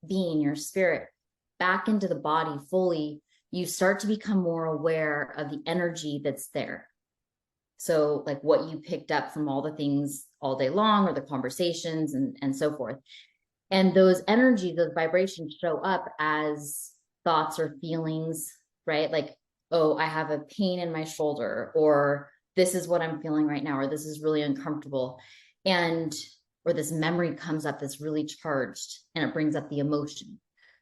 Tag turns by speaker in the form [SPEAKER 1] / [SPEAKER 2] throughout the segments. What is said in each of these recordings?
[SPEAKER 1] being, your spirit, back into the body fully, you start to become more aware of the energy that's there. So like what you picked up from all the things all day long, or the conversations and so forth. And those energy, those vibrations show up as thoughts or feelings, right? Like, oh, I have a pain in my shoulder, or this is what I'm feeling right now, or this is really uncomfortable. Or this memory comes up that's really charged and it brings up the emotion.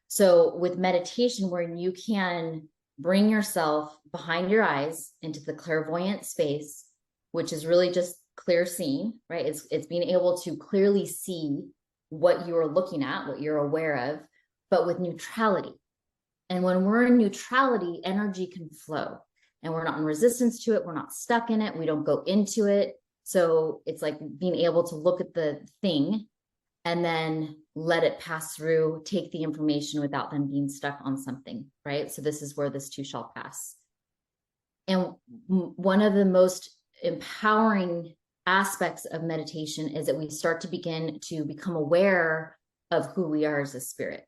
[SPEAKER 1] So with meditation, where you can bring yourself behind your eyes into the clairvoyant space, which is really just clear seeing, right? It's being able to clearly see what you're looking at, what you're aware of, but with neutrality. And when we're in neutrality, energy can flow, and we're not in resistance to it. We're not stuck in it. We don't go into it. So it's like being able to look at the thing and then let it pass through, take the information without them being stuck on something, right? So this is where this too shall pass. And one of the most empowering aspects of meditation is that we start to begin to become aware of who we are as a spirit.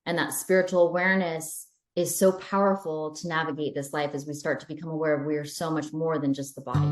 [SPEAKER 1] And that spiritual awareness is so powerful to navigate this life, as we start to become aware of we are so much more than just the body.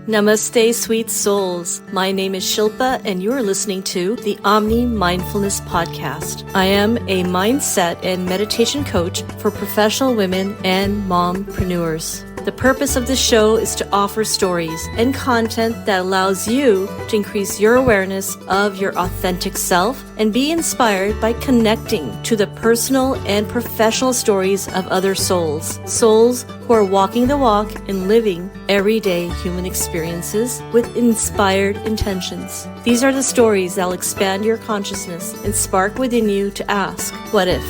[SPEAKER 2] Namaste, sweet souls. My name is Shilpa, and you are listening to the Aimee Mindfulness podcast. I am a mindset and meditation coach for professional women and mompreneurs. The purpose of this show is to offer stories and content that allows you to increase your awareness of your authentic self and be inspired by connecting to the personal and professional stories of other souls. Souls who are walking the walk and living everyday human experiences with inspired intentions. These are the stories that will expand your consciousness and spark within you to ask, what if?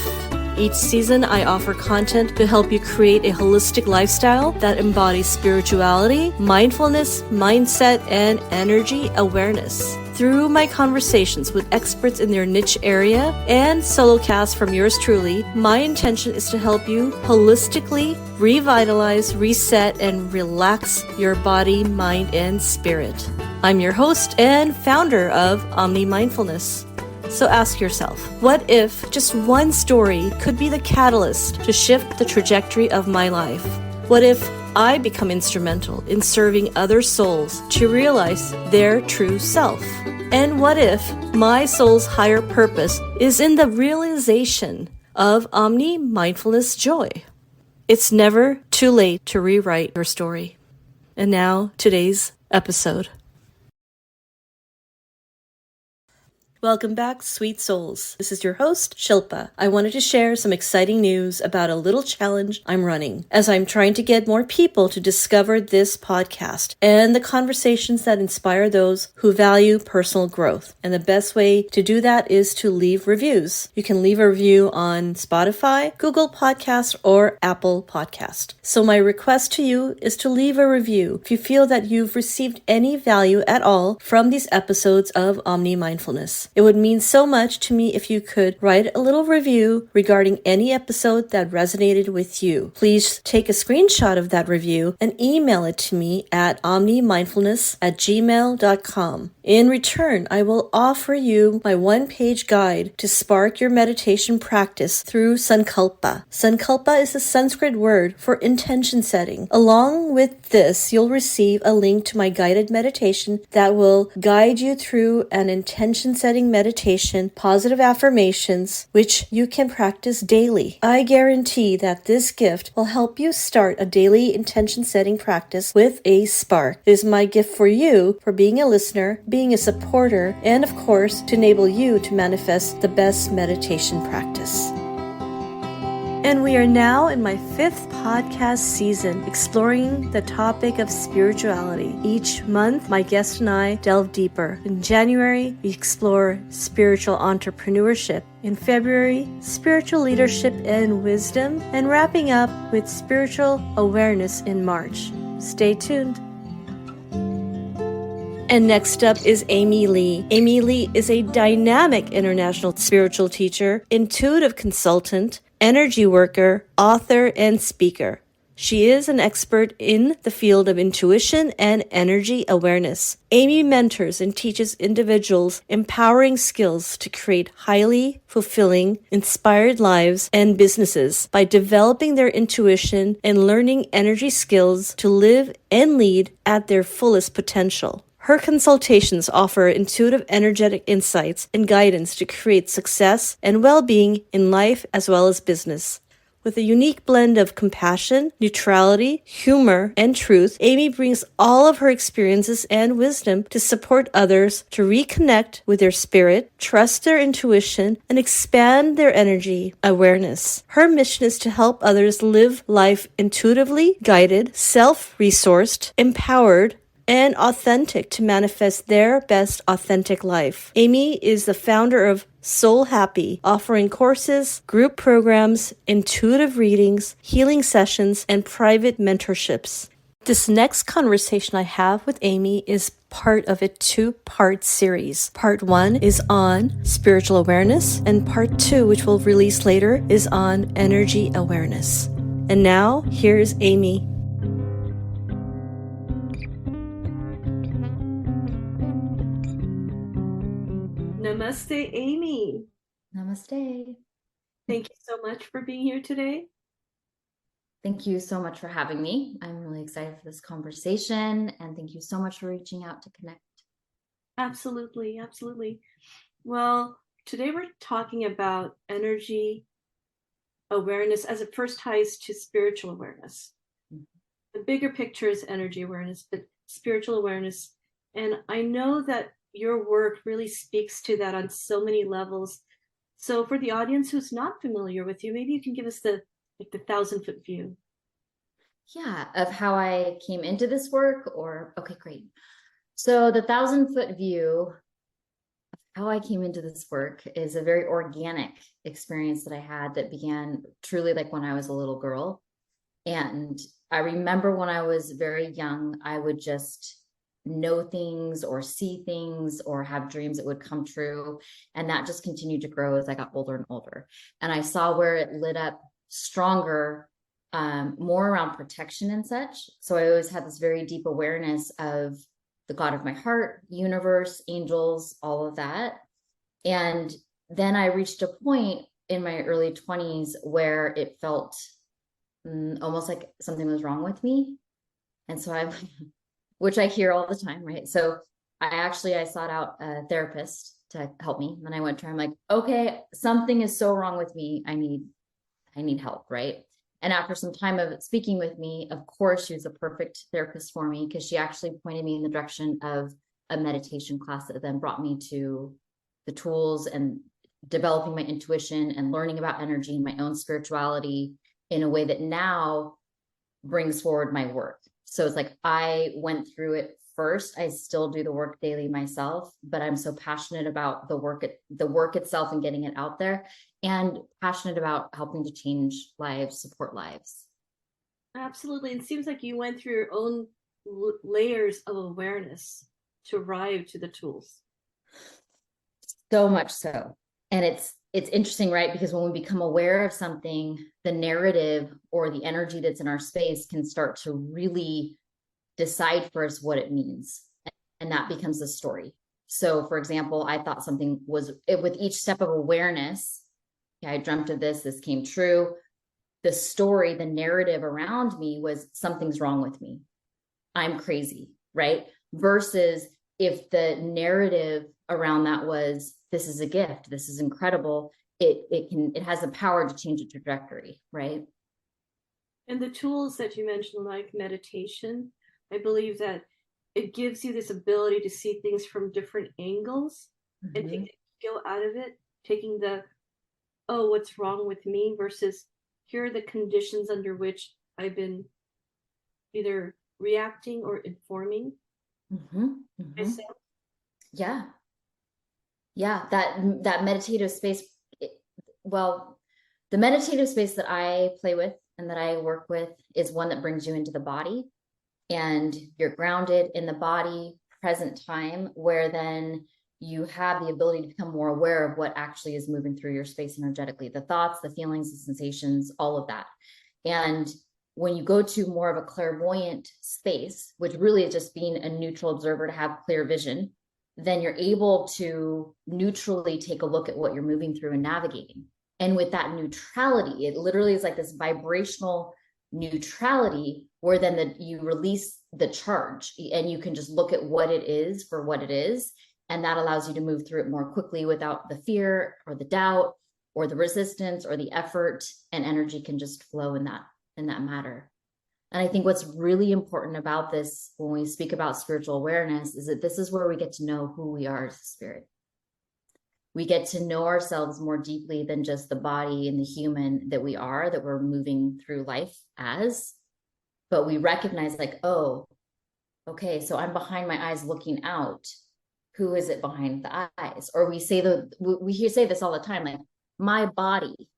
[SPEAKER 2] Each season, I offer content to help you create a holistic lifestyle that embodies spirituality, mindfulness, mindset, and energy awareness. Through my conversations with experts in their niche area and solo casts from yours truly, my intention is to help you holistically revitalize, reset, and relax your body, mind, and spirit. I'm your host and founder of Aimee Mindfulness. So ask yourself, what if just one story could be the catalyst to shift the trajectory of my life? What if I become instrumental in serving other souls to realize their true self? And what if my soul's higher purpose is in the realization of Aimee Mindfulness joy? It's never too late to rewrite your story. And now, today's episode. Welcome back, sweet souls. This is your host, Shilpa. I wanted to share some exciting news about a little challenge I'm running, as I'm trying to get more people to discover this podcast and the conversations that inspire those who value personal growth. And the best way to do that is to leave reviews. You can leave a review on Spotify, Google Podcast, or Apple Podcast. So my request to you is to leave a review if you feel that you've received any value at all from these episodes of Aimee Mindfulness. It would mean so much to me if you could write a little review regarding any episode that resonated with you. Please take a screenshot of that review and email it to me at aimemindfulness@gmail.com. In return, I will offer you my one-page guide to spark your meditation practice through Sankalpa. Sankalpa is a Sanskrit word for intention setting. Along with this, you'll receive a link to my guided meditation that will guide you through an intention setting meditation, positive affirmations, which you can practice daily. I guarantee that this gift will help you start a daily intention setting practice with a spark. It is my gift for you for being a listener, being a supporter, and of course, to enable you to manifest the best meditation practice. And we are now in my 5th podcast season, exploring the topic of spirituality. Each month, my guest and I delve deeper. In January, we explore spiritual entrepreneurship. In February, spiritual leadership and wisdom. And wrapping up with spiritual awareness in March. Stay tuned. And next up is Aimee Leigh. Aimee Leigh is a dynamic international spiritual teacher, intuitive consultant, energy worker, author, and speaker. She is an expert in the field of intuition and energy awareness. Aimee mentors and teaches individuals empowering skills to create highly fulfilling, inspired lives and businesses by developing their intuition and learning energy skills to live and lead at their fullest potential. Her consultations offer intuitive energetic insights and guidance to create success and well-being in life as well as business. With a unique blend of compassion, neutrality, humor, and truth, Aimee brings all of her experiences and wisdom to support others to reconnect with their spirit, trust their intuition, and expand their energy awareness. Her mission is to help others live life intuitively guided, self-resourced, empowered, and authentic to manifest their best authentic life. Aimee is the founder of Soul Happy, offering courses, group programs, intuitive readings, healing sessions, and private mentorships. This next conversation I have with Aimee is part of a two-part series. Part 1 is on spiritual awareness, and part 2, which we'll release later, is on energy awareness. And now, here's Aimee. Namaste, Aimee.
[SPEAKER 1] Namaste.
[SPEAKER 2] Thank you so much for being here today.
[SPEAKER 1] Thank you so much for having me. I'm really excited for this conversation, and thank you so much for reaching out to connect.
[SPEAKER 2] Absolutely, absolutely. Well, today we're talking about energy awareness as it first ties to spiritual awareness. Mm-hmm. The bigger picture is energy awareness, but spiritual awareness. And I know that your work really speaks to that on so many levels. So for the audience who's not familiar with you, maybe you can give us the 1,000-foot view.
[SPEAKER 1] Yeah, of how I came into this work, or okay, great. So the 1,000-foot view of how I came into this work is a very organic experience that I had that began truly like when I was a little girl. And I remember when I was very young, I would just know things or see things or have dreams that would come true. And that just continued to grow as I got older and older. And I saw where it lit up stronger, more around protection and such. So I always had this very deep awareness of the God of my heart, universe, angels, all of that. And then I reached a point in my early 20s where it felt almost like something was wrong with me. And so I which I hear all the time, right? So I sought out a therapist to help me. And I went to her, I'm like, okay, something is so wrong with me. I need help, right? And after some time of speaking with me, of course, she was a perfect therapist for me because she actually pointed me in the direction of a meditation class that then brought me to the tools and developing my intuition and learning about energy and my own spirituality in a way that now brings forward my work. So it's like I went through it first. I still do the work daily myself, but I'm so passionate about the work itself and getting it out there, and passionate about helping to change lives, support lives.
[SPEAKER 2] Absolutely. It seems like you went through your own layers of awareness to arrive to the tools.
[SPEAKER 1] So much so. And it's interesting, right? Because when we become aware of something, the narrative or the energy that's in our space can start to really decide for us what it means. And that becomes the story. So for example, I thought something was with each step of awareness. Okay, I dreamt of this came true. The story, the narrative around me was something's wrong with me. I'm crazy, right? Versus if the narrative around that was, this is a gift, this is incredible, it has the power to change a trajectory, right?
[SPEAKER 2] And the tools that you mentioned, like meditation, I believe that it gives you this ability to see things from different angles and take the skill out of it, taking the, oh, what's wrong with me versus here are the conditions under which I've been either reacting or informing myself.
[SPEAKER 1] Yeah. That meditative space. The meditative space that I play with and that I work with is one that brings you into the body, and you're grounded in the body, present time, where then you have the ability to become more aware of what actually is moving through your space energetically, the thoughts, the feelings, the sensations, all of that. And when you go to more of a clairvoyant space, which really is just being a neutral observer to have clear vision, then you're able to neutrally take a look at what you're moving through and navigating. And with that neutrality, it literally is like this vibrational neutrality where then you release the charge and you can just look at what it is for what it is. And that allows you to move through it more quickly without the fear or the doubt or the resistance or the effort, and energy can just flow in that matter. And I think what's really important about this when we speak about spiritual awareness is that this is where we get to know who we are as a spirit. We get to know ourselves more deeply than just the body and the human that we are, that we're moving through life as. But we recognize like, oh, okay, so I'm behind my eyes looking out. Who is it behind the eyes? Or we say this all the time, like my body.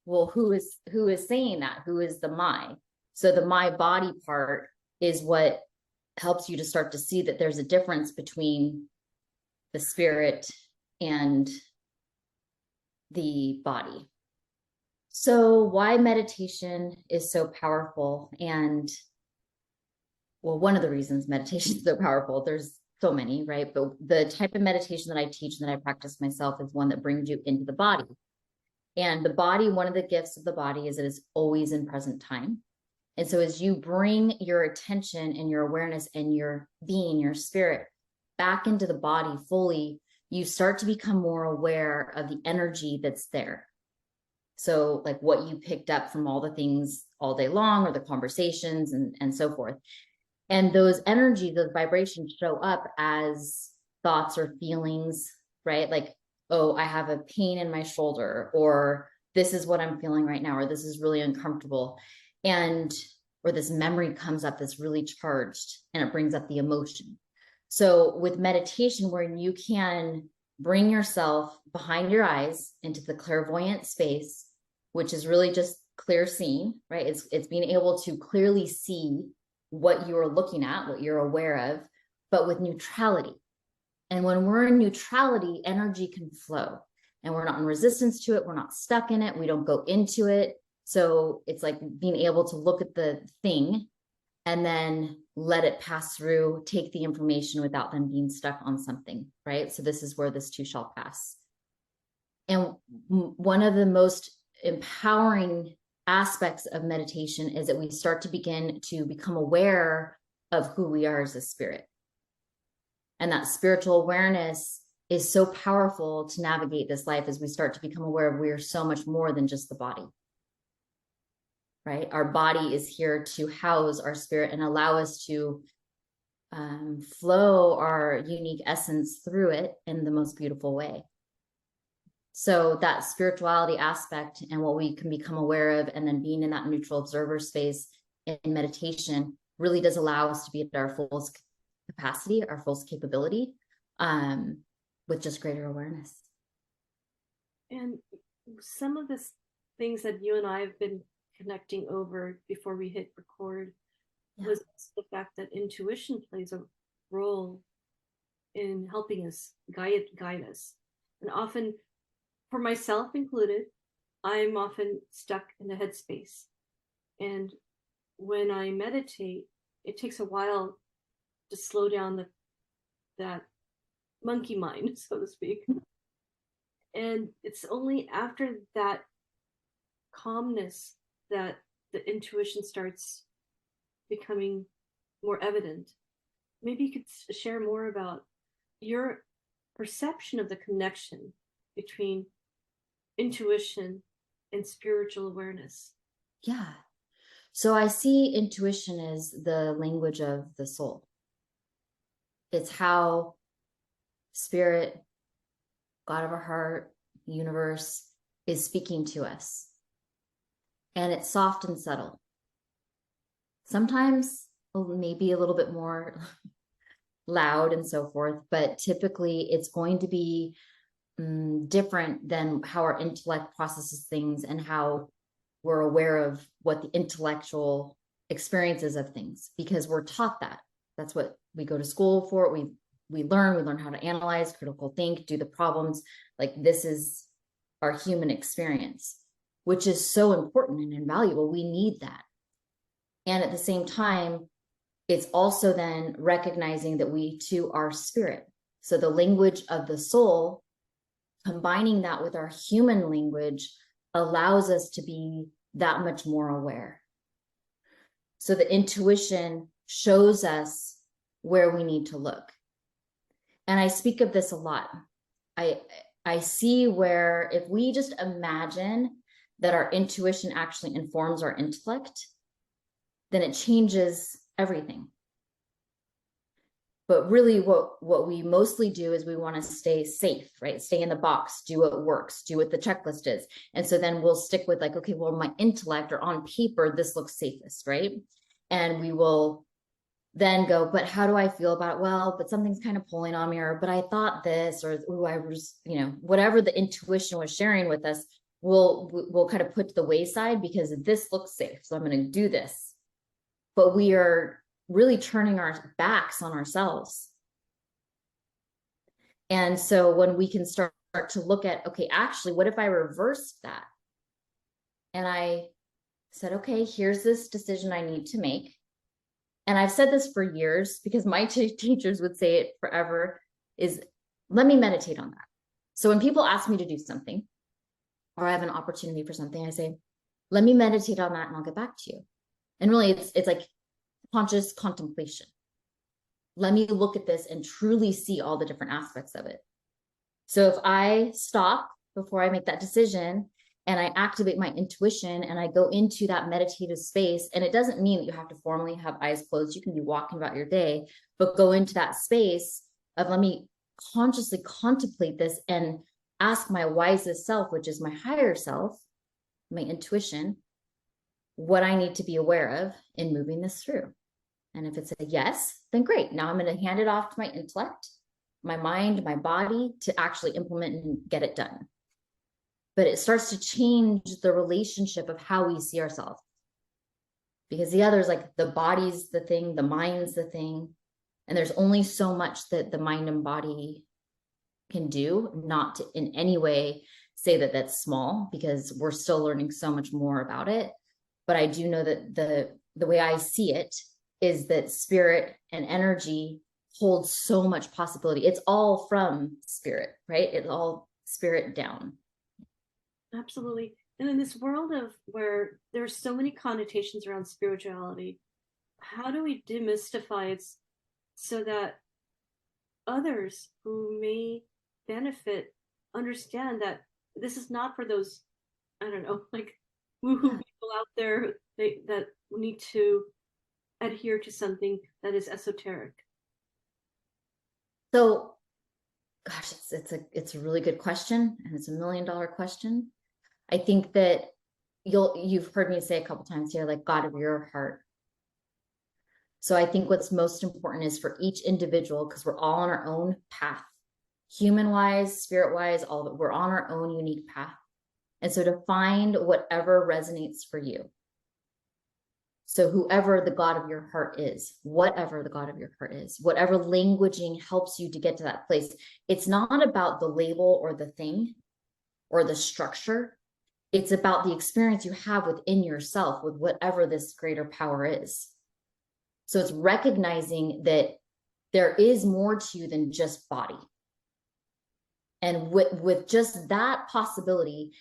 [SPEAKER 1] Well, who is saying that? Who is the my? So the my body part is what helps you to start to see that there's a difference between the spirit and the body. So why meditation is so powerful, and well, one of the reasons meditation is so powerful, there's so many, right? But the type of meditation that I teach and that I practice myself is one that brings you into the body. And the body, one of the gifts of the body is it is always in present time. And so as you bring your attention and your awareness and your being, your spirit back into the body fully, you start to become more aware of the energy that's there. So like what you picked up from all the things all day long or the conversations and so forth. And those energy, those vibrations show up as thoughts or feelings, right? Like, oh, I have a pain in my shoulder, or this is what I'm feeling right now, or this is really uncomfortable. Or this memory comes up that's really charged and it brings up the emotion. So with meditation, where you can bring yourself behind your eyes into the clairvoyant space, which is really just clear seeing, right? It's being able to clearly see what you're looking at, what you're aware of, but with neutrality. And when we're in neutrality, energy can flow and we're not in resistance to it. We're not stuck in it. We don't go into it. So it's like being able to look at the thing and then let it pass through, take the information without them being stuck on something, right? So this is where this too shall pass. And one of the most empowering aspects of meditation is that we start to begin to become aware of who we are as a spirit. And that spiritual awareness is so powerful to navigate this life as we start to become aware of we are so much more than just the body. Right? Our body is here to house our spirit and allow us to flow our unique essence through it in the most beautiful way. So that spirituality aspect and what we can become aware of, and then being in that neutral observer space in meditation really does allow us to be at our fullest capacity, our fullest capability, with just greater awareness.
[SPEAKER 2] And some of the things that you and I have been connecting over before we hit record was the fact that intuition plays a role in helping us guide us. And often, for myself included, I'm often stuck in the headspace. And when I meditate, it takes a while to slow down that monkey mind, so to speak. And it's only after that calmness that the intuition starts becoming more evident. Maybe you could share more about your perception of the connection between intuition and spiritual awareness.
[SPEAKER 1] Yeah. So I see intuition as the language of the soul. It's how spirit, God of our heart, universe is speaking to us. And it's soft and subtle. Sometimes maybe a little bit more loud and so forth, but typically it's going to be different than how our intellect processes things and how we're aware of what the intellectual experiences of things, because we're taught that. That's what we go to school for. We learn how to analyze, critical think, do the problems. Like this is our human experience, which is so important and invaluable. We need that. And at the same time, it's also then recognizing that we too are spirit. So the language of the soul, combining that with our human language, allows us to be that much more aware. So the intuition shows us where we need to look. And I speak of this a lot. I see where if we just imagine that our intuition actually informs our intellect, then it changes everything. But really what we mostly do is we want to stay safe, right? Stay in the box, do what works, do what the checklist is. And so then we'll stick with like, okay, well, my intellect or on paper, this looks safest, right? And we will then go, but how do I feel about it? Well, but something's kind of pulling on me, or, but I thought this, or, oh, I was, whatever the intuition was sharing with us, we'll kind of put to the wayside because this looks safe. So I'm going to do this. But we are really turning our backs on ourselves. And so when we can start to look at, okay, actually, what if I reversed that? And I said, okay, here's this decision I need to make. And I've said this for years because my teachers would say it forever, is let me meditate on that. So when people ask me to do something, or I have an opportunity for something, I say, let me meditate on that and I'll get back to you. And really it's like conscious contemplation. Let me look at this and truly see all the different aspects of it. So if I stop before I make that decision and I activate my intuition and I go into that meditative space, and it doesn't mean that you have to formally have eyes closed. You can be walking about your day, but go into that space of let me consciously contemplate this and ask my wisest self, which is my higher self, my intuition, what I need to be aware of in moving this through. And if it's a yes, then great. Now I'm going to hand it off to my intellect, my mind, my body to actually implement and get it done. But it starts to change the relationship of how we see ourselves. Because the other is like the body's the thing, the mind's the thing. And there's only so much that the mind and body can do, not to in any way say that that's small, because we're still learning so much more about it. But I do know that the way I see it is that spirit and energy holds so much possibility. It's all from spirit, right? It's all spirit down.
[SPEAKER 2] Absolutely. And in this world of where there's so many connotations around spirituality, how do we demystify it so that others who may benefit understand that this is not for those, I don't know, like woohoo people out there that need to adhere to something that is esoteric?
[SPEAKER 1] So, gosh, it's a really good question, and it's $1 million question. I think that you've heard me say a couple times here, like God of your heart. So I think what's most important is for each individual, because we're all on our own path, human wise, spirit wise, all of it, we're on our own unique path. And so to find whatever resonates for you. So whoever the God of your heart is, whatever the God of your heart is, whatever languaging helps you to get to that place, it's not about the label or the thing or the structure. It's about the experience you have within yourself with whatever this greater power is. So it's recognizing that there is more to you than just body. And with just that possibility,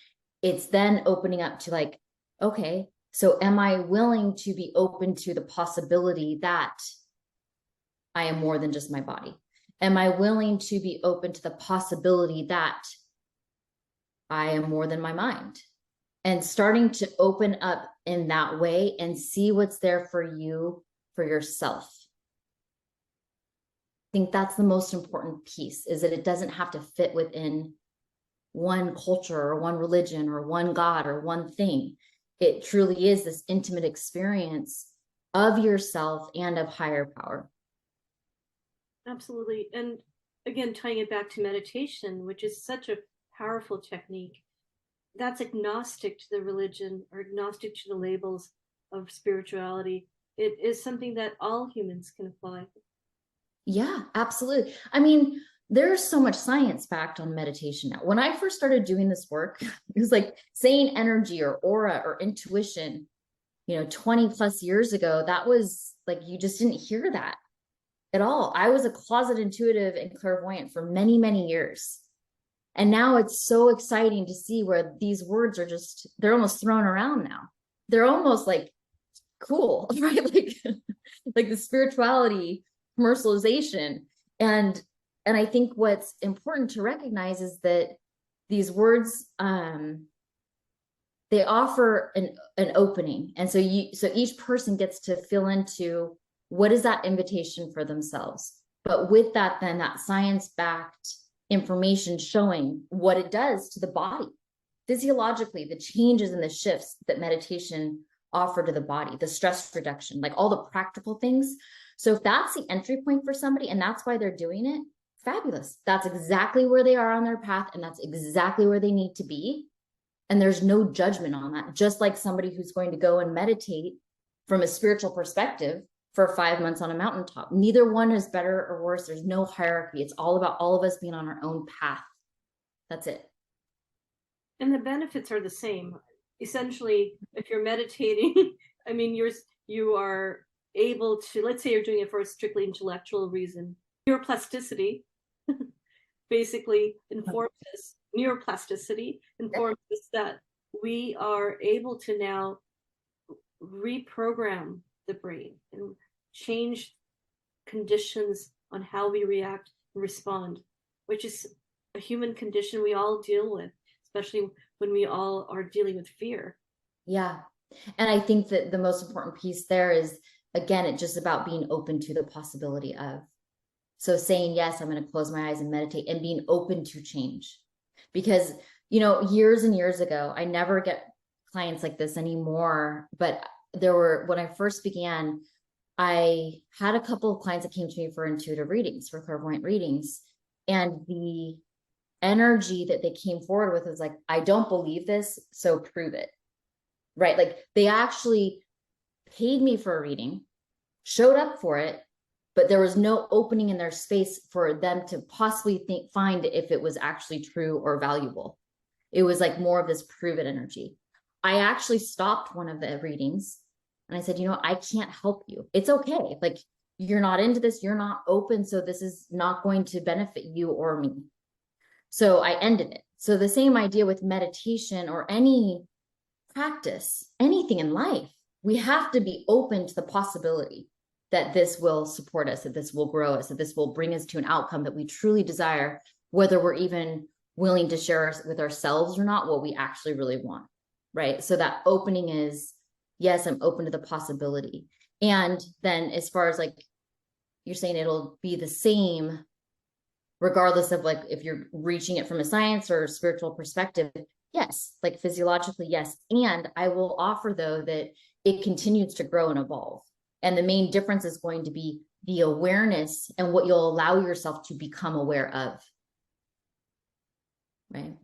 [SPEAKER 1] it's then opening up to like, okay, so am I willing to be open to the possibility that I am more than just my body? Am I willing to be open to the possibility that I am more than my mind? And starting to open up in that way and see what's there for you, for yourself. I think that's the most important piece, is that it doesn't have to fit within one culture or one religion or one God or one thing. It truly is this intimate experience of yourself and of higher power.
[SPEAKER 2] Absolutely. And again, tying it back to meditation, which is such a powerful technique, that's agnostic to the religion or agnostic to the labels of spirituality. It is something that all humans can apply.
[SPEAKER 1] Yeah, absolutely. I mean, there's so much science backed on meditation now. When I first started doing this work, it was like saying energy or aura or intuition. 20 plus years ago, that was like, you just didn't hear that at all. I was a closet intuitive and clairvoyant for many, many years. And now it's so exciting to see where these words are they're almost thrown around now. They're almost like cool, right? Like the spirituality commercialization. And I think what's important to recognize is that these words, they offer an opening. And so each person gets to fill into what is that invitation for themselves. But with that, then that science-backed information showing what it does to the body physiologically, the changes and the shifts that meditation offer to the body, the stress reduction, like all the practical things. So if that's the entry point for somebody and that's why they're doing it, fabulous. That's exactly where they are on their path, and that's exactly where they need to be. And there's no judgment on that. Just like somebody who's going to go and meditate from a spiritual perspective for 5 months on a mountaintop. Neither one is better or worse. There's no hierarchy. It's all about all of us being on our own path. That's it.
[SPEAKER 2] And the benefits are the same. Essentially, if you're meditating, I mean, you are able to, let's say you're doing it for a strictly intellectual reason. Neuroplasticity basically informs us, neuroplasticity informs us that we are able to now reprogram the brain and change conditions on how we react and respond, which is a human condition we all deal with, especially when we all are dealing with fear.
[SPEAKER 1] Yeah. And I think that the most important piece there is, again, it's just about being open to the possibility of. So saying, yes, I'm going to close my eyes and meditate, and being open to change. Because, years and years ago, I never get clients like this anymore. But when I first began, I had a couple of clients that came to me for intuitive readings, for clairvoyant readings. And the energy that they came forward with was like, I don't believe this, so prove it. Right? Like they actually paid me for a reading, showed up for it, but there was no opening in their space for them to possibly find if it was actually true or valuable. It was like more of this prove it energy. I actually stopped one of the readings and I said, I can't help you. It's okay. Like you're not into this, you're not open. So this is not going to benefit you or me. So I ended it. So the same idea with meditation or any practice, anything in life, we have to be open to the possibility that this will support us, that this will grow us, that this will bring us to an outcome that we truly desire, whether we're even willing to share with ourselves or not what we actually really want, right? So that opening is, yes, I'm open to the possibility. And then as far as like, you're saying it'll be the same, regardless of like, if you're reaching it from a science or a spiritual perspective, yes, like physiologically, yes. And I will offer though, that it continues to grow and evolve. And the main difference is going to be the awareness and what you'll allow yourself to become aware of. Right.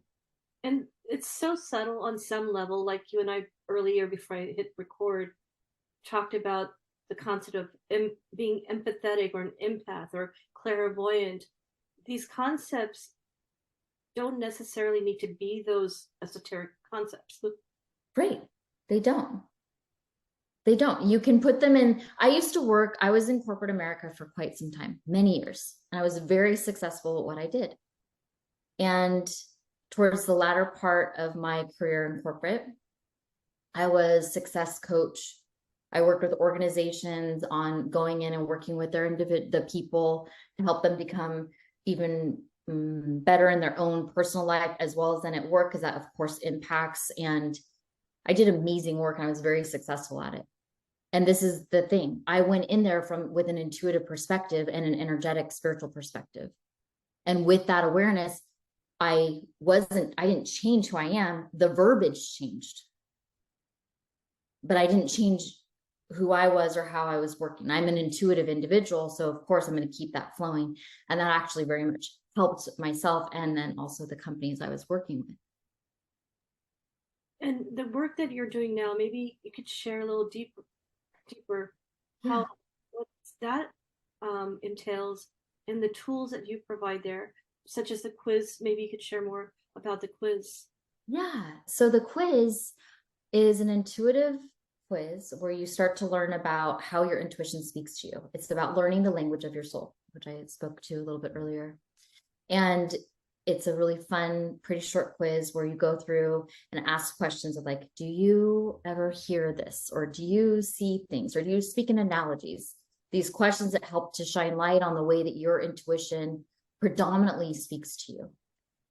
[SPEAKER 2] And it's so subtle on some level, like you and I earlier before I hit record, talked about the concept of being empathetic or an empath or clairvoyant. These concepts don't necessarily need to be those esoteric concepts.
[SPEAKER 1] Right. They don't. They don't. You can put them in. I was in corporate America for quite some time, many years, and I was very successful at what I did. And towards the latter part of my career in corporate, I was success coach. I worked with organizations on going in and working with the people to help them become even better in their own personal life as well as then at work, because that of course impacts. And I did amazing work and I was very successful at it. And this is the thing. I went in there with an intuitive perspective and an energetic spiritual perspective. And with that awareness, I didn't change who I am. The verbiage changed, but I didn't change who I was or how I was working. I'm an intuitive individual. So of course I'm going to keep that flowing. And that actually very much helped myself and then also the companies I was working with.
[SPEAKER 2] And the work that you're doing now, maybe you could share a little deeper how what that entails and the tools that you provide there, such as the quiz. Maybe you could share more about the quiz.
[SPEAKER 1] Yeah. So the quiz is an intuitive quiz where you start to learn about how your intuition speaks to you. It's about learning the language of your soul, which I spoke to a little bit earlier. And it's a really fun, pretty short quiz where you go through and ask questions of like, do you ever hear this? Or do you see things? Or do you speak in analogies? These questions that help to shine light on the way that your intuition predominantly speaks to you.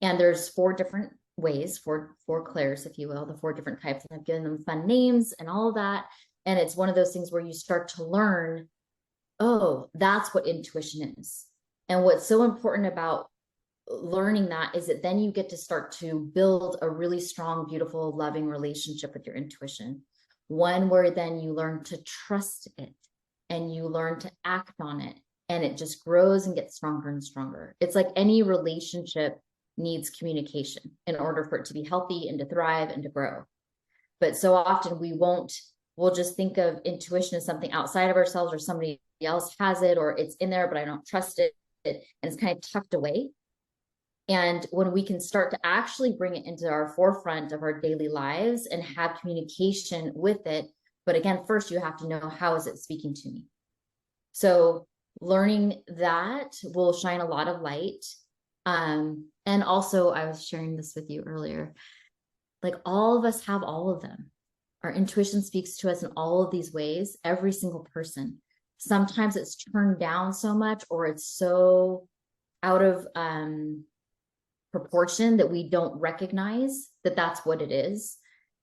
[SPEAKER 1] And there's 4 different ways, four clairs, if you will, the 4 different types. And I've given them fun names and all of that. And it's one of those things where you start to learn, oh, that's what intuition is. And what's so important about learning that is that then you get to start to build a really strong, beautiful, loving relationship with your intuition. One where then you learn to trust it and you learn to act on it, and it just grows and gets stronger and stronger. It's like any relationship needs communication in order for it to be healthy and to thrive and to grow. But so often we'll just think of intuition as something outside of ourselves, or somebody else has it, or it's in there, but I don't trust it. And it's kind of tucked away. And when we can start to actually bring it into our forefront of our daily lives and have communication with it. But again, first you have to know, how is it speaking to me? So learning that will shine a lot of light. And also, I was sharing this with you earlier, like all of us have all of them. Our intuition speaks to us in all of these ways, every single person. Sometimes it's turned down so much, or it's so out of proportion that we don't recognize that that's what it is.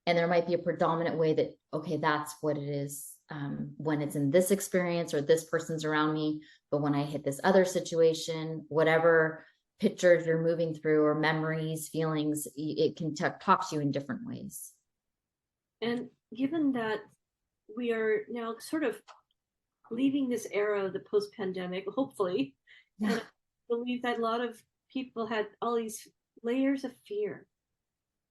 [SPEAKER 1] And there might be a predominant way that, okay, that's what it is when it's in this experience or this person's around me. But when I hit this other situation, whatever pictures you're moving through or memories, feelings, it can talk to you in different ways.
[SPEAKER 2] And given that we are now sort of leaving this era of the post-pandemic, hopefully,
[SPEAKER 1] Yeah.
[SPEAKER 2] and I believe that a lot of people had all these layers of fear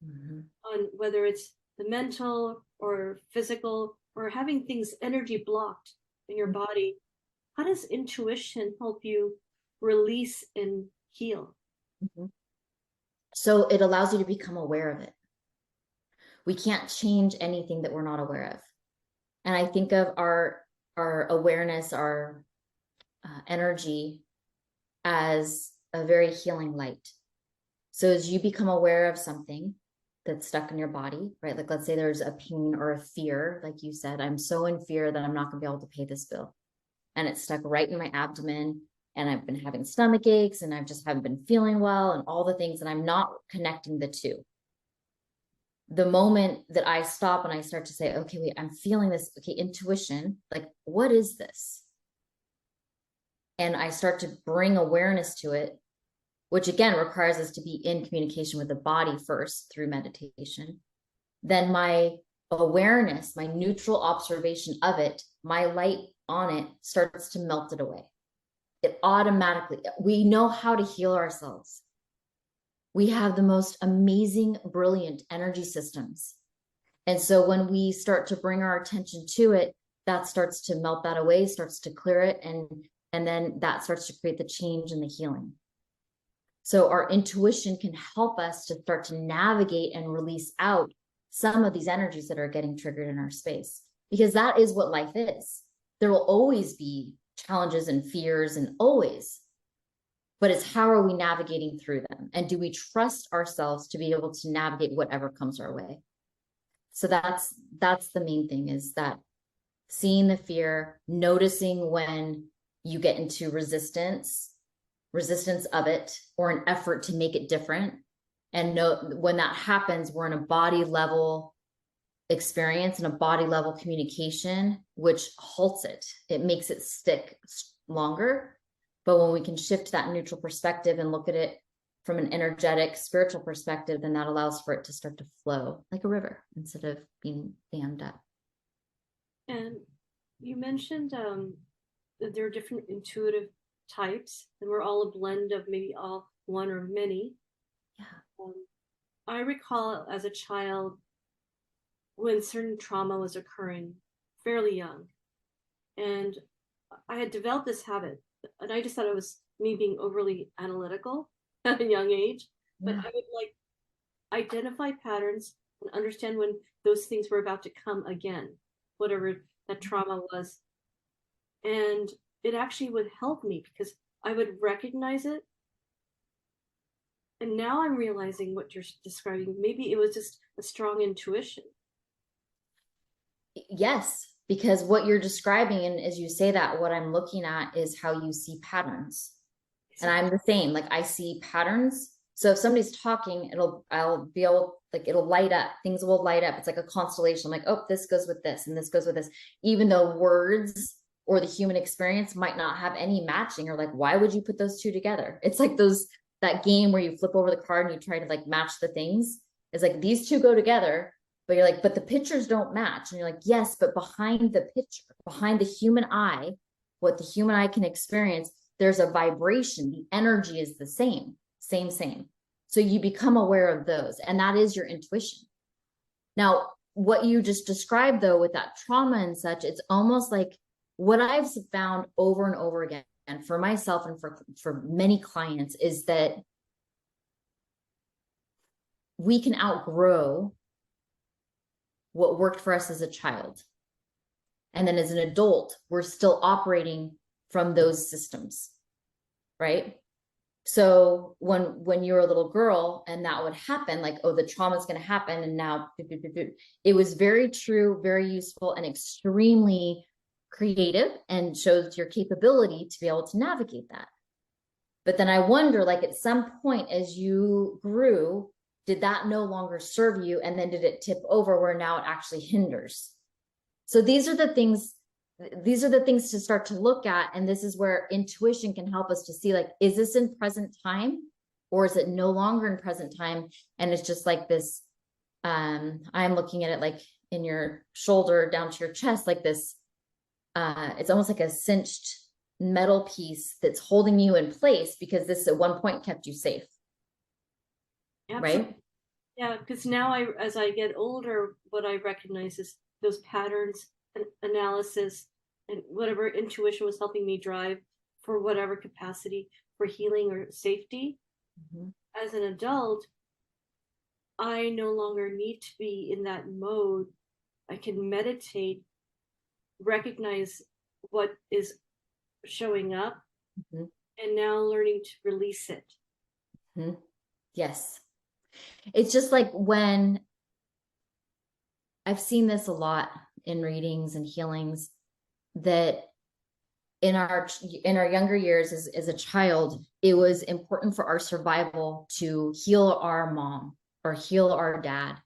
[SPEAKER 2] on whether it's the mental or physical, or having things energy blocked in your body. How does intuition help you release and heal?
[SPEAKER 1] So it allows you to become aware of it. We can't change anything that we're not aware of. And I think of our awareness, our energy as a very healing light. So as you become aware of something that's stuck in your body, right? Like let's say there's a pain or a fear, like you said, I'm so in fear that I'm not going to be able to pay this bill. And it's stuck right in my abdomen. And I've been having stomach aches and I just haven't been feeling well and all the things. And I'm not connecting the two. The moment that I stop and I start to say, okay, wait, I'm feeling this. Okay, intuition, like, what is this? And I start to bring awareness to it, which again requires us to be in communication with the body first through meditation. Then my awareness, my neutral observation of it, my light on it starts to melt it away. It automatically, we know how to heal ourselves. We have the most amazing, brilliant energy systems. And so when we start to bring our attention to it, that starts to melt that away, starts to clear it. And then that starts to create the change and the healing. So our intuition can help us to start to navigate and release out some of these energies that are getting triggered in our space, because that is what life is. There will always be challenges and fears, and always, but it's how are we navigating through them? And do we trust ourselves to be able to navigate whatever comes our way? So that's the main thing, is that seeing the fear, noticing when you get into resistance of it, or an effort to make it different. And know when that happens, we're in a body level experience and a body level communication, which halts it. It makes it stick longer. But when we can shift that neutral perspective and look at it from an energetic, spiritual perspective, then that allows for it to start to flow like a river instead of being dammed up.
[SPEAKER 2] And you mentioned that there are different intuitive types, and we're all a blend of maybe all one or many.
[SPEAKER 1] Yeah.
[SPEAKER 2] I recall as a child when certain trauma was occurring fairly young, and I had developed this habit, and I just thought it was me being overly analytical at a young age. But I would like identify patterns and understand when those things were about to come again. whatever that trauma was. And it actually would help me because I would recognize it. And now I'm realizing what you're describing. Maybe it was just a strong intuition.
[SPEAKER 1] Yes, because what you're describing, and as you say that, what I'm looking at is how you see patterns. And I'm the same. Like I see patterns. So if somebody's talking, I'll be able, like it'll light up. Things will light up. It's like a constellation. I'm like, oh, this goes with this, and this goes with this. Even though words or the human experience might not have any matching, or like, why would you put those two together? It's like that game where you flip over the card and you try to like match the things. It's like these two go together, but you're like, but the pictures don't match. And you're like, yes, but behind the picture, behind the human eye, what the human eye can experience, there's a vibration. The energy is the same. So you become aware of those, and that is your intuition. Now, what you just described though, with that trauma and such, it's almost like what I've found over and over again, and for myself and for many clients, is that we can outgrow what worked for us as a child. And then as an adult, we're still operating from those systems, right? So when you're a little girl and that would happen, like, oh, the trauma is going to happen. And now it was very true, very useful, and extremely creative, and shows your capability to be able to navigate that. But then I wonder, like at some point as you grew, did that no longer serve you? And then did it tip over where now it actually hinders? So these are the things to start to look at. And this is where intuition can help us to see, like, is this in present time, or is it no longer in present time? And it's just like this, I'm looking at it like in your shoulder down to your chest, like this, it's almost like a cinched metal piece that's holding you in place, because this at one point kept you safe. Absolutely. Right?
[SPEAKER 2] Yeah, because now as I get older, what I recognize is those patterns and analysis and whatever intuition was helping me drive for whatever capacity for healing or safety. Mm-hmm. As an adult, I no longer need to be in that mode. I can meditate, recognize what is showing up, mm-hmm. and now learning to release it.
[SPEAKER 1] Mm-hmm. Yes. It's just like when I've seen this a lot in readings and healings, that in our younger years as a child, it was important for our survival to heal our mom or heal our dad,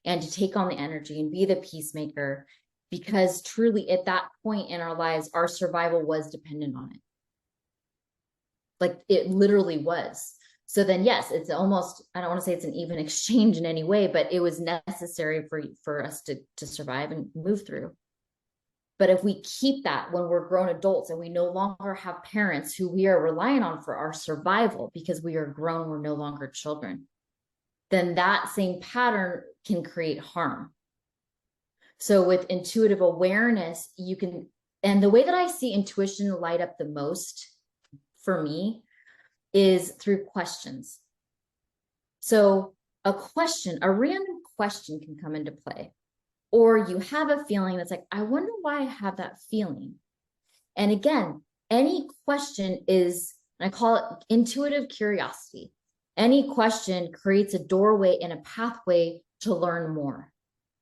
[SPEAKER 1] and to take on the energy and be the peacemaker, because truly at that point in our lives, our survival was dependent on it. Like it literally was. So then, yes, it's almost, I don't want to say it's an even exchange in any way, but it was necessary for us to survive and move through. But if we keep that when we're grown adults and we no longer have parents who we are relying on for our survival because we are grown, we're no longer children, then that same pattern can create harm. So with intuitive awareness, you can, and the way that I see intuition light up the most for me is through questions. So a random question can come into play, or you have a feeling that's like, I wonder why I have that feeling. And again, any question is, I call it intuitive curiosity. Any question creates a doorway and a pathway to learn more.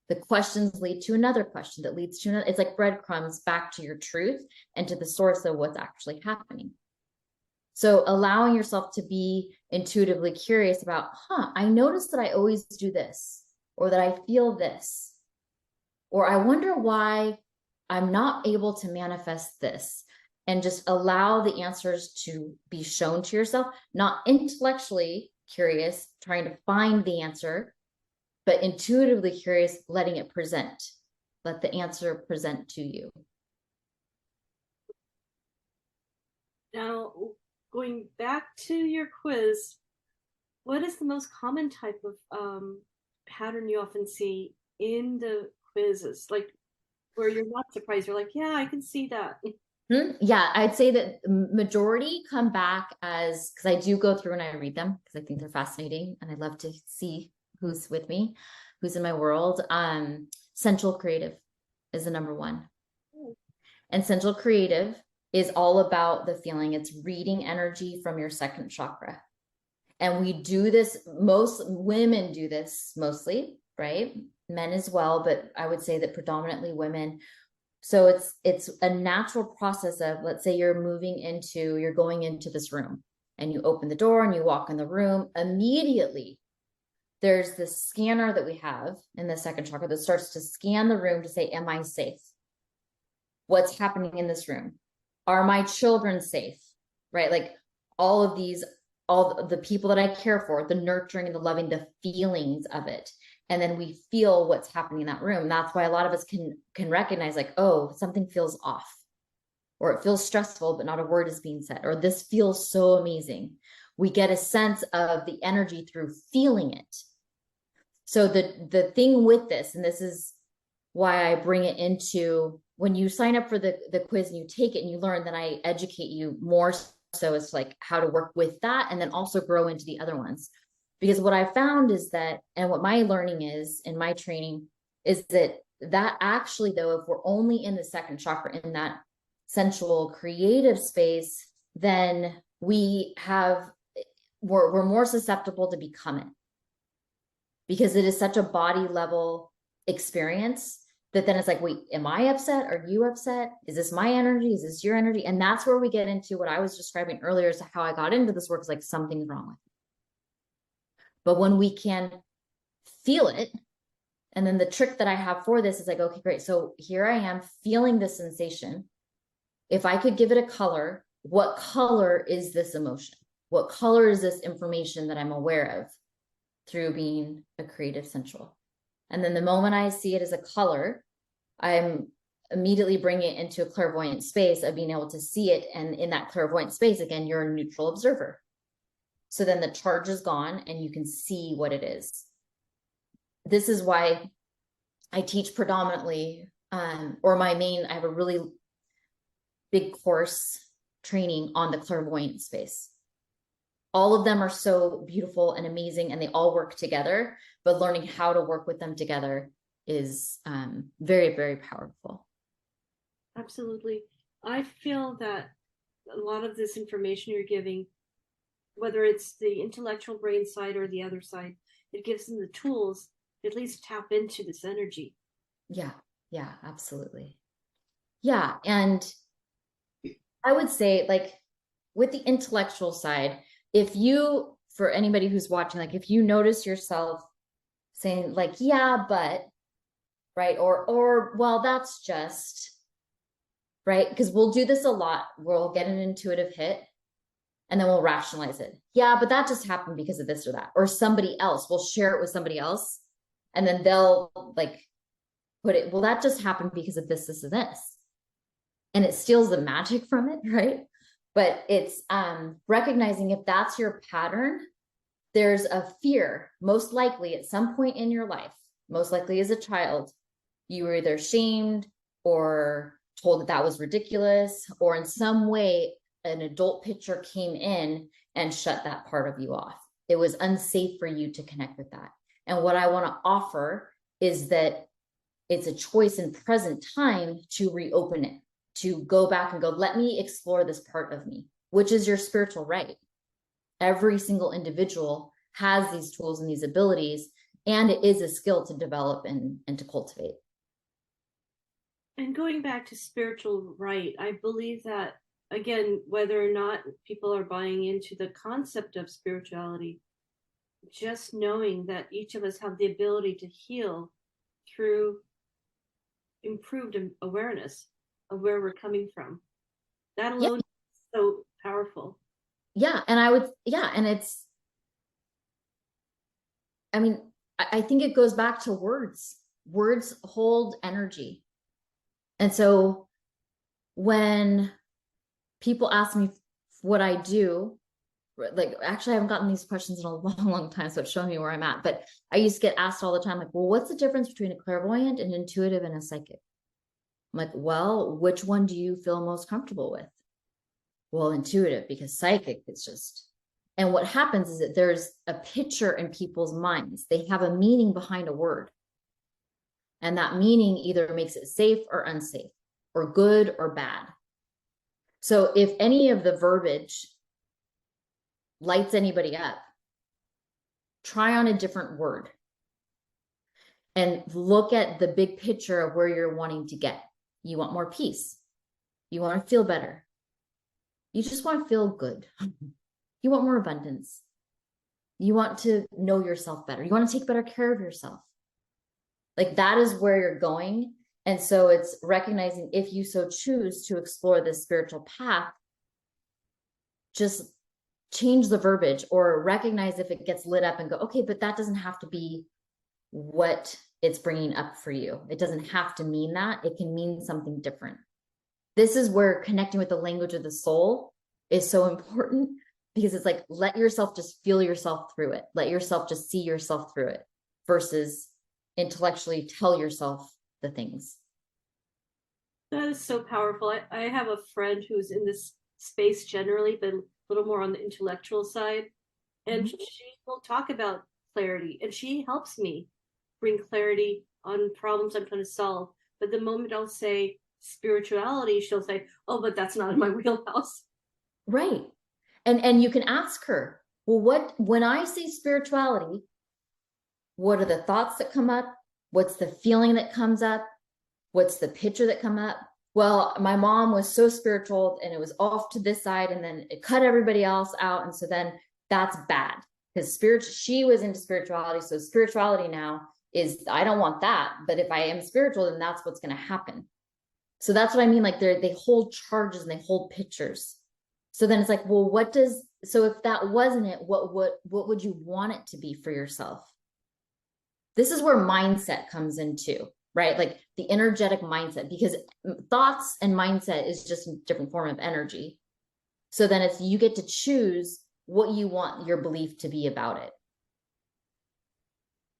[SPEAKER 1] The questions lead to another question that leads to another. It's like breadcrumbs back to your truth and to the source of what's actually happening. So allowing yourself to be intuitively curious about, I notice that I always do this, or that I feel this, or I wonder why I'm not able to manifest this, and just allow the answers to be shown to yourself, not intellectually curious, trying to find the answer, but intuitively curious, letting it present. Let the answer present to you.
[SPEAKER 2] Now, going back to your quiz, what is the most common type of pattern you often see in the quizzes? Like where you're not surprised, you're like, yeah, I can see that.
[SPEAKER 1] Yeah, I'd say that majority come back as, because I do go through and I read them because I think they're fascinating and I love to see who's with me, who's in my world. Central creative is the number one. And central creative is all about the feeling. It's reading energy from your second chakra. And we do this, most women do this mostly, right? Men as well, but I would say that predominantly women. So it's a natural process of, let's say you're going into this room and you open the door and you walk in the room. Immediately, there's this scanner that we have in the second chakra that starts to scan the room to say, am I safe? What's happening in this room? Are my children safe? Right? Like all of the people that I care for, the nurturing and the loving, the feelings of it. And then we feel what's happening in that room. That's why a lot of us can recognize like, oh, something feels off, or it feels stressful, but not a word is being said, or this feels so amazing. We get a sense of the energy through feeling it. So the thing with this, and this is why I bring it into when you sign up for the quiz and you take it and you learn, then I educate you more so as like how to work with that and then also grow into the other ones. Because what I found is that, and what my learning is in my training is that actually though, if we're only in the second chakra, in that sensual creative space, then we're more susceptible to become it, because it is such a body level experience that then it's like, wait, am I upset? Are you upset? Is this my energy? Is this your energy? And that's where we get into what I was describing earlier as to how I got into this work, is like something's wrong with it. But when we can feel it, and then the trick that I have for this is like, okay, great. So here I am feeling this sensation. If I could give it a color, what color is this emotion? What color is this information that I'm aware of through being a creative sensual? And then the moment I see it as a color, I'm immediately bringing it into a clairvoyant space of being able to see it. And in that clairvoyant space, again, you're a neutral observer. So then the charge is gone and you can see what it is. This is why I teach predominantly, I have a really big course training on the clairvoyant space. All of them are so beautiful and amazing, and they all work together, but learning how to work with them together is very, very powerful.
[SPEAKER 3] Absolutely. I feel that a lot of this information you're giving, whether it's the intellectual brain side or the other side, it gives them the tools to at least tap into this energy.
[SPEAKER 1] Yeah, absolutely. Yeah. And I would say, like, with the intellectual side, for anybody who's watching, like, if you notice yourself saying like, yeah, but, right. Or, well, that's just, right. Because we'll do this a lot. We'll get an intuitive hit and then we'll rationalize it. Yeah, but that just happened because of this or that, or somebody else. We'll share it with somebody else. And then they'll like put it, well, that just happened because of this, and this. And it steals the magic from it, right? But it's recognizing if that's your pattern, there's a fear, most likely at some point in your life, most likely as a child, you were either shamed or told that was ridiculous, or in some way, an adult picture came in and shut that part of you off. It was unsafe for you to connect with that. And what I want to offer is that it's a choice in present time to reopen it, to go back and go, let me explore this part of me, which is your spiritual right. Every single individual has these tools and these abilities, and it is a skill to develop and to cultivate.
[SPEAKER 3] And going back to spiritual right, I believe that, again, whether or not people are buying into the concept of spirituality, just knowing that each of us have the ability to heal through improved awareness of where we're coming from. That alone is so powerful.
[SPEAKER 1] Yeah. And I think it goes back to words. Words hold energy. And so when people ask me what I do, like, actually, I haven't gotten these questions in a long, long time, so it's showing me where I'm at. But I used to get asked all the time, like, well, what's the difference between a clairvoyant, an intuitive, and a psychic? I'm like, well, which one do you feel most comfortable with? Well, intuitive, because psychic is just, and what happens is that there's a picture in people's minds. They have a meaning behind a word. And that meaning either makes it safe or unsafe, or good or bad. So if any of the verbiage lights anybody up, try on a different word and look at the big picture of where you're wanting to get. You want more peace. You want to feel better. You just want to feel good. You want more abundance. You want to know yourself better. You want to take better care of yourself. Like that is where you're going. And so it's recognizing, if you so choose to explore this spiritual path, just change the verbiage, or recognize if it gets lit up and go, okay, but that doesn't have to be what it's bringing up for you. It doesn't have to mean that. It can mean something different. This is where connecting with the language of the soul is so important, because it's like, let yourself just feel yourself through it. Let yourself just see yourself through it versus intellectually tell yourself the things.
[SPEAKER 3] That is so powerful. I have a friend who's in this space generally, but a little more on the intellectual side. And she will talk about clarity, and she helps me bring clarity on problems I'm trying to solve. But the moment I'll say spirituality, she'll say, oh, but that's not in my wheelhouse.
[SPEAKER 1] Right. And you can ask her, well, when I say spirituality, what are the thoughts that come up? What's the feeling that comes up? What's the picture that come up? Well, my mom was so spiritual and it was off to this side, and then it cut everybody else out. And so then that's bad, because she was into spirituality. So spirituality now is, I don't want that. But if I am spiritual, then that's what's going to happen. So that's what I mean. Like they hold charges and they hold pictures. So then it's like, well, so if that wasn't it, what would you want it to be for yourself? This is where mindset comes into, right? Like the energetic mindset, because thoughts and mindset is just a different form of energy. So then it's, you get to choose what you want your belief to be about it.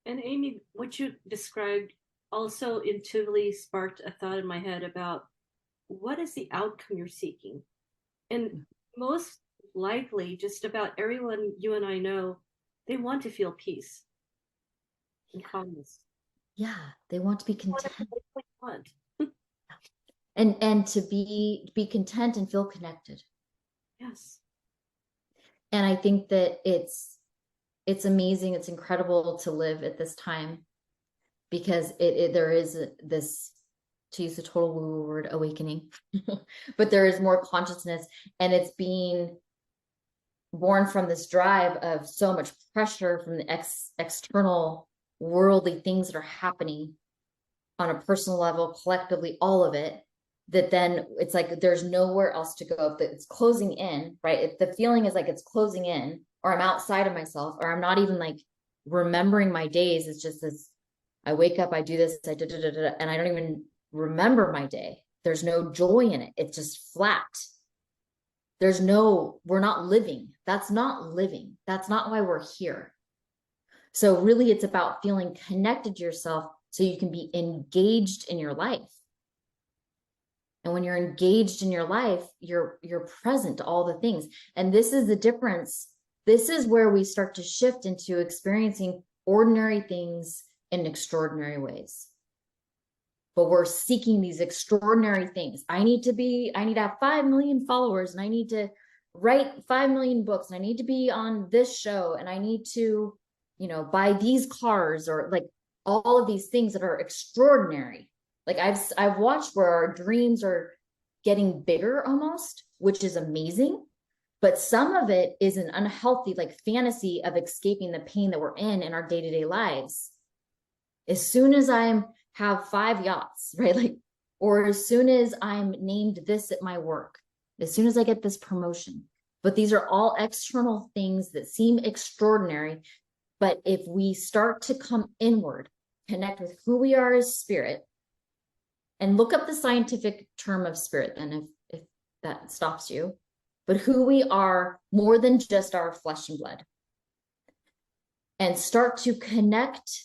[SPEAKER 3] And Aimee, what you described also intuitively sparked a thought in my head about, what is the outcome you're seeking? And most likely, just about everyone you and I know, they want to feel peace and calmness.
[SPEAKER 1] Yeah, they want to be content.
[SPEAKER 3] Want.
[SPEAKER 1] and to be content and feel connected.
[SPEAKER 3] Yes.
[SPEAKER 1] And I think that it's amazing, it's incredible to live at this time, because there is this, to use the total woo word, awakening, but there is more consciousness, and it's being born from this drive of so much pressure from the external worldly things that are happening on a personal level, collectively, all of it, that then it's like there's nowhere else to go. It's closing in, right? The feeling is like it's closing in, or I'm outside of myself, or I'm not even like remembering my days. It's just this, I wake up, I do this, and I don't even remember my day. There's no joy in it. It's just flat. We're not living. That's not living. That's not why we're here. So really it's about feeling connected to yourself so you can be engaged in your life. And when you're engaged in your life, you're present to all the things. And this is the difference. This is where we start to shift into experiencing ordinary things in extraordinary ways. But we're seeking these extraordinary things. I need to have 5 million followers, and I need to write 5 million books, and I need to be on this show, and I need to, buy these cars, or like all of these things that are extraordinary. Like I've watched where our dreams are getting bigger almost, which is amazing. But some of it is an unhealthy, like fantasy of escaping the pain that we're in our day-to-day lives. As soon as I have 5 yachts, right? Like, or as soon as I'm named this at my work, as soon as I get this promotion. But these are all external things that seem extraordinary. But if we start to come inward, connect with who we are as spirit, and look up the scientific term of spirit, and if that stops you, but who we are more than just our flesh and blood, and start to connect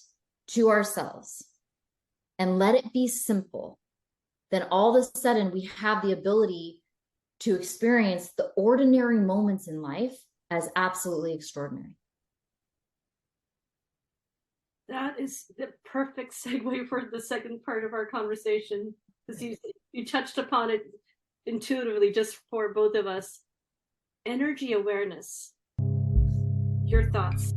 [SPEAKER 1] to ourselves and let it be simple, then all of a sudden we have the ability to experience the ordinary moments in life as absolutely extraordinary.
[SPEAKER 3] that is the perfect segue for the second part of our conversation, because you touched upon it intuitively just for both of us. Energy awareness. Your thoughts?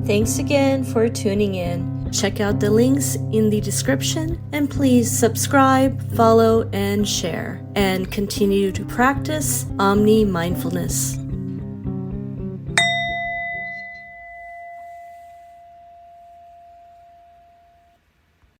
[SPEAKER 2] Thanks again for tuning in. Check out the links in the description, and please subscribe, follow, and share, and continue to practice Omni Mindfulness.